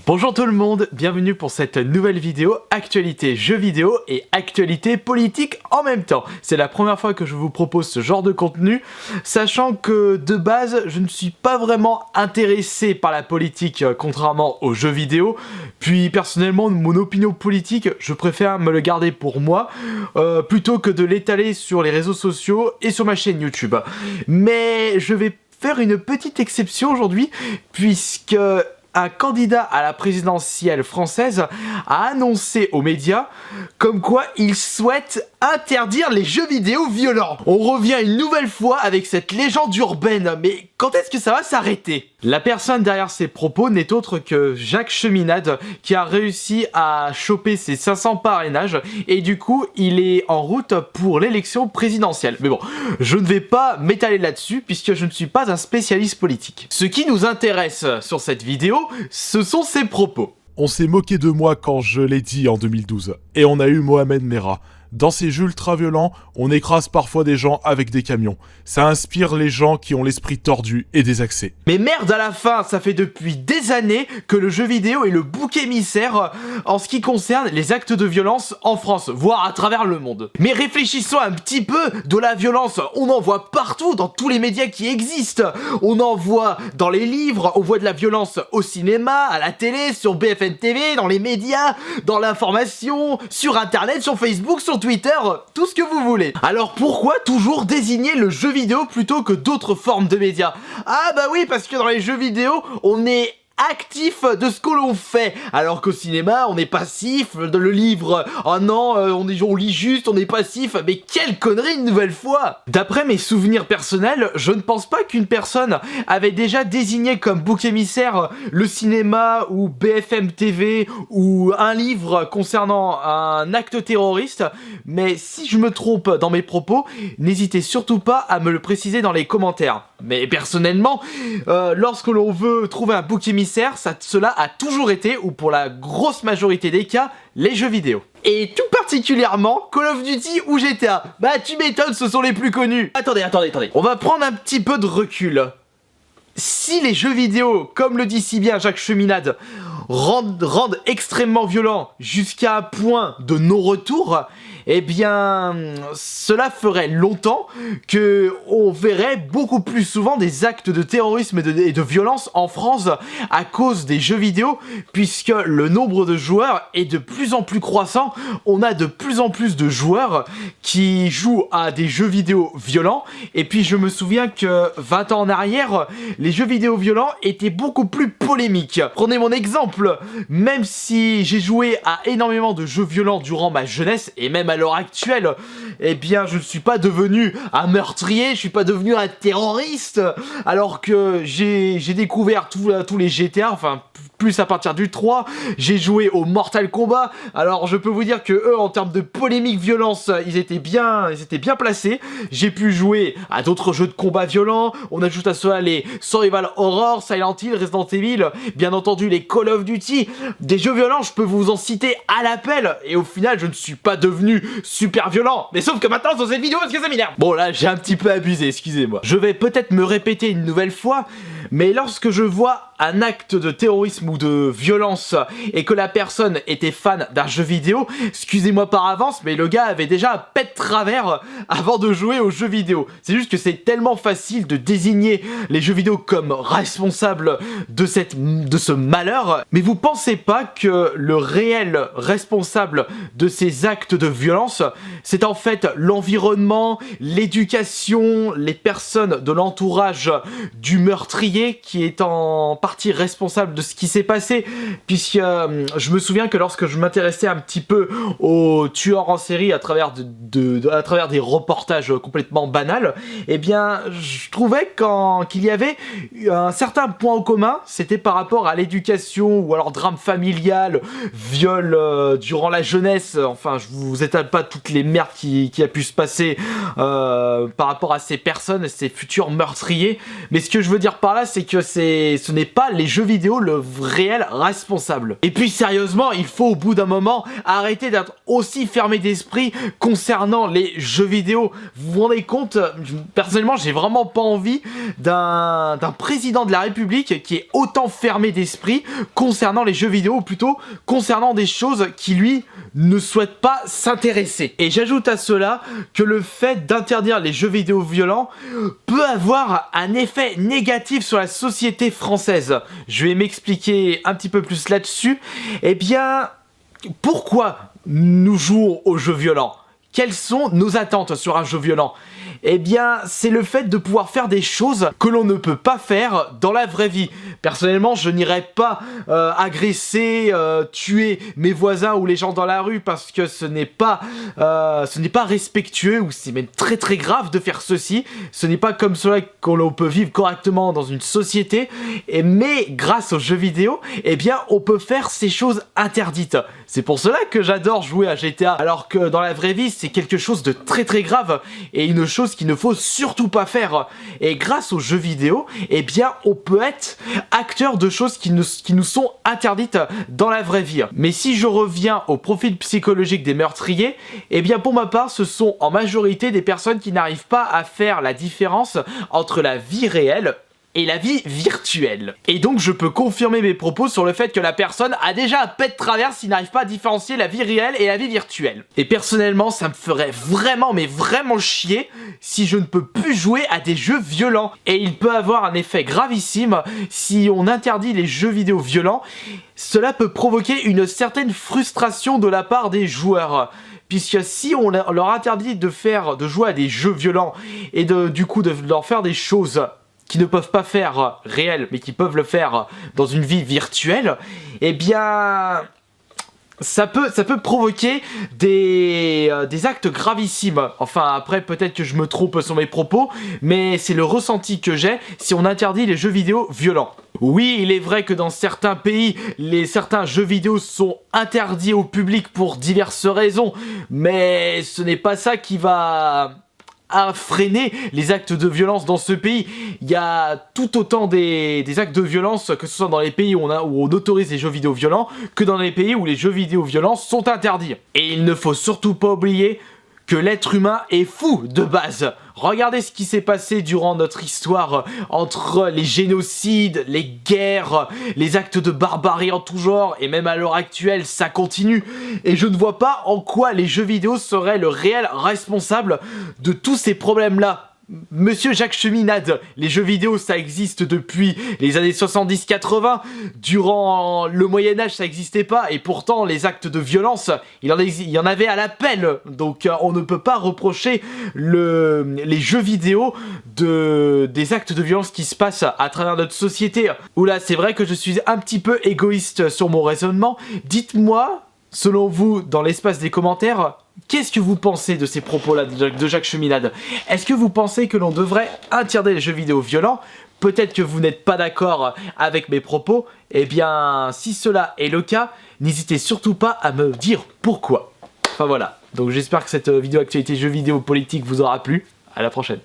Bonjour tout le monde, bienvenue pour cette nouvelle vidéo actualité jeux vidéo et actualité politique en même temps. C'est la première fois que je vous propose ce genre de contenu, sachant que de base je ne suis pas vraiment intéressé par la politique contrairement aux jeux vidéo, puis personnellement mon opinion politique je préfère me le garder pour moi plutôt que de l'étaler sur les réseaux sociaux et sur ma chaîne YouTube. Mais je vais faire une petite exception aujourd'hui puisque un candidat à la présidentielle française a annoncé aux médias comme quoi il souhaite interdire les jeux vidéo violents. On revient une nouvelle fois avec cette légende urbaine, mais quand est-ce que ça va s'arrêter? La personne derrière ces propos n'est autre que Jacques Cheminade qui a réussi à choper ses 500 parrainages et du coup il est en route pour l'élection présidentielle. Mais bon, je ne vais pas m'étaler là-dessus puisque je ne suis pas un spécialiste politique. Ce qui nous intéresse sur cette vidéo, ce sont ses propos. On s'est moqué de moi quand je l'ai dit en 2012, et on a eu Mohamed Merah. Dans ces jeux ultra-violents, on écrase parfois des gens avec des camions. Ça inspire les gens qui ont l'esprit tordu et désaxé. Mais merde à la fin, ça fait depuis des années que le jeu vidéo est le bouc émissaire en ce qui concerne les actes de violence en France, voire à travers le monde. Mais réfléchissons un petit peu, de la violence, on en voit partout dans tous les médias qui existent. On en voit dans les livres, on voit de la violence au cinéma, à la télé, sur BFM TV, dans les médias, dans l'information, sur internet, sur Facebook, sur Twitter, tout ce que vous voulez. Alors pourquoi toujours désigner le jeu vidéo plutôt que d'autres formes de médias? Ah bah oui, parce que dans les jeux vidéo, on est actif de ce que l'on fait, alors qu'au cinéma on est passif, dans le livre oh non on lit juste, on est passif. Mais quelle connerie une nouvelle fois. D'après mes souvenirs personnels, je ne pense pas qu'une personne avait déjà désigné comme bouc émissaire le cinéma ou BFM TV ou un livre concernant un acte terroriste, mais si je me trompe dans mes propos, n'hésitez surtout pas à me le préciser dans les commentaires. Mais personnellement, lorsque l'on veut trouver un bouc émissaire, cela a toujours été, ou pour la grosse majorité des cas, les jeux vidéo. Et tout particulièrement Call of Duty ou GTA. Bah tu m'étonnes, ce sont les plus connus. Attendez. On va prendre un petit peu de recul. Si les jeux vidéo, comme le dit si bien Jacques Cheminade, rendent extrêmement violents jusqu'à un point de non-retour, eh bien, cela ferait longtemps que on verrait beaucoup plus souvent des actes de terrorisme et de violence en France à cause des jeux vidéo, puisque le nombre de joueurs est de plus en plus croissant. On a de plus en plus de joueurs qui jouent à des jeux vidéo violents, et puis je me souviens que 20 ans en arrière, les jeux vidéo violents étaient beaucoup plus polémiques. Prenez mon exemple, même si j'ai joué à énormément de jeux violents durant ma jeunesse, et même à l'heure actuelle, eh bien je ne suis pas devenu un meurtrier, je suis pas devenu un terroriste, alors que j'ai découvert tous les GTA, enfin plus à partir du 3, j'ai joué au Mortal Kombat. Alors je peux vous dire que eux, en termes de polémique violence, ils étaient bien placés. J'ai pu jouer à d'autres jeux de combat violents, on ajoute à cela les Survival Horror, Silent Hill, Resident Evil, bien entendu les Call of Duty, des jeux violents, je peux vous en citer à l'appel, et au final je ne suis pas devenu super violent, mais sauf que maintenant sur cette vidéo parce que ça m'énerve. Bon là j'ai un petit peu abusé, excusez-moi. Je vais peut-être me répéter une nouvelle fois, mais lorsque je vois un acte de terrorisme ou de violence et que la personne était fan d'un jeu vidéo, excusez-moi par avance, mais le gars avait déjà un pet de travers avant de jouer aux jeux vidéo. C'est juste que c'est tellement facile de désigner les jeux vidéo comme responsables de ce malheur, mais vous pensez pas que le réel responsable de ces actes de violence, c'est en fait l'environnement, l'éducation, les personnes de l'entourage du meurtrier qui est en partie responsable de ce qui s'est passé, puisque je me souviens que lorsque je m'intéressais un petit peu aux tueurs en série à travers des reportages complètement banals, eh bien je trouvais qu'il y avait un certain point en commun, c'était par rapport à l'éducation ou alors drame familial, viol durant la jeunesse, enfin je vous étale pas toutes les merdes qui a pu se passer par rapport à ces personnes, ces futurs meurtriers, mais ce que je veux dire par là, c'est que ce n'est pas les jeux vidéo le réel responsable. Et puis sérieusement, il faut au bout d'un moment arrêter d'être aussi fermé d'esprit concernant les jeux vidéo. Vous vous rendez compte, personnellement j'ai vraiment pas envie d'un président de la République qui est autant fermé d'esprit concernant les jeux vidéo, ou plutôt concernant des choses qui lui ne souhaite pas s'intéresser. Et j'ajoute à cela que le fait d'interdire les jeux vidéo violents peut avoir un effet négatif sur la société française. Je vais m'expliquer un petit peu plus là-dessus. Eh bien, pourquoi nous jouons aux jeux violents ? Quelles sont nos attentes sur un jeu violent ? Eh bien, c'est le fait de pouvoir faire des choses que l'on ne peut pas faire dans la vraie vie. Personnellement, je n'irais pas agresser, tuer mes voisins ou les gens dans la rue parce que ce n'est pas respectueux ou c'est même très très grave de faire ceci. Ce n'est pas comme cela qu'on peut vivre correctement dans une société. Mais grâce aux jeux vidéo, eh bien, on peut faire ces choses interdites. C'est pour cela que j'adore jouer à GTA, alors que dans la vraie vie, c'est quelque chose de très très grave et une chose qu'il ne faut surtout pas faire. Et grâce aux jeux vidéo, eh bien, on peut être acteur de choses qui nous sont interdites dans la vraie vie. Mais si je reviens au profil psychologique des meurtriers, eh bien, pour ma part, ce sont en majorité des personnes qui n'arrivent pas à faire la différence entre la vie réelle et la vie virtuelle. Et donc je peux confirmer mes propos sur le fait que la personne a déjà un pet de travers s'il n'arrive pas à différencier la vie réelle et la vie virtuelle. Et personnellement, ça me ferait vraiment, mais vraiment chier si je ne peux plus jouer à des jeux violents. Et il peut avoir un effet gravissime si on interdit les jeux vidéo violents. Cela peut provoquer une certaine frustration de la part des joueurs. Puisque si on leur interdit de jouer à des jeux violents et du coup de leur faire des choses qui ne peuvent pas faire réel, mais qui peuvent le faire dans une vie virtuelle, eh bien, ça peut provoquer des actes gravissimes. Enfin, après, peut-être que je me trompe sur mes propos, mais c'est le ressenti que j'ai si on interdit les jeux vidéo violents. Oui, il est vrai que dans certains pays, certains jeux vidéo sont interdits au public pour diverses raisons, mais ce n'est pas ça qui va à freiner les actes de violence dans ce pays. Il y a tout autant des actes de violence, que ce soit dans les pays où on autorise les jeux vidéo violents, que dans les pays où les jeux vidéo violents sont interdits. Et il ne faut surtout pas oublier que l'être humain est fou de base. Regardez ce qui s'est passé durant notre histoire entre les génocides, les guerres, les actes de barbarie en tout genre, et même à l'heure actuelle, ça continue. Et je ne vois pas en quoi les jeux vidéo seraient le réel responsable de tous ces problèmes-là. Monsieur Jacques Cheminade, les jeux vidéo ça existe depuis les années 70-80, durant le Moyen-Âge ça n'existait pas, et pourtant les actes de violence, il y en avait à l'appel, donc on ne peut pas reprocher les jeux vidéo des actes de violence qui se passent à travers notre société. Oula, c'est vrai que je suis un petit peu égoïste sur mon raisonnement. Dites-moi, selon vous, dans l'espace des commentaires, qu'est-ce que vous pensez de ces propos-là de Jacques Cheminade? Est-ce que vous pensez que l'on devrait interdire les jeux vidéo violents? Peut-être que vous n'êtes pas d'accord avec mes propos. Eh bien, si cela est le cas, n'hésitez surtout pas à me dire pourquoi. Enfin voilà, donc j'espère que cette vidéo actualité jeux vidéo politique vous aura plu. À la prochaine.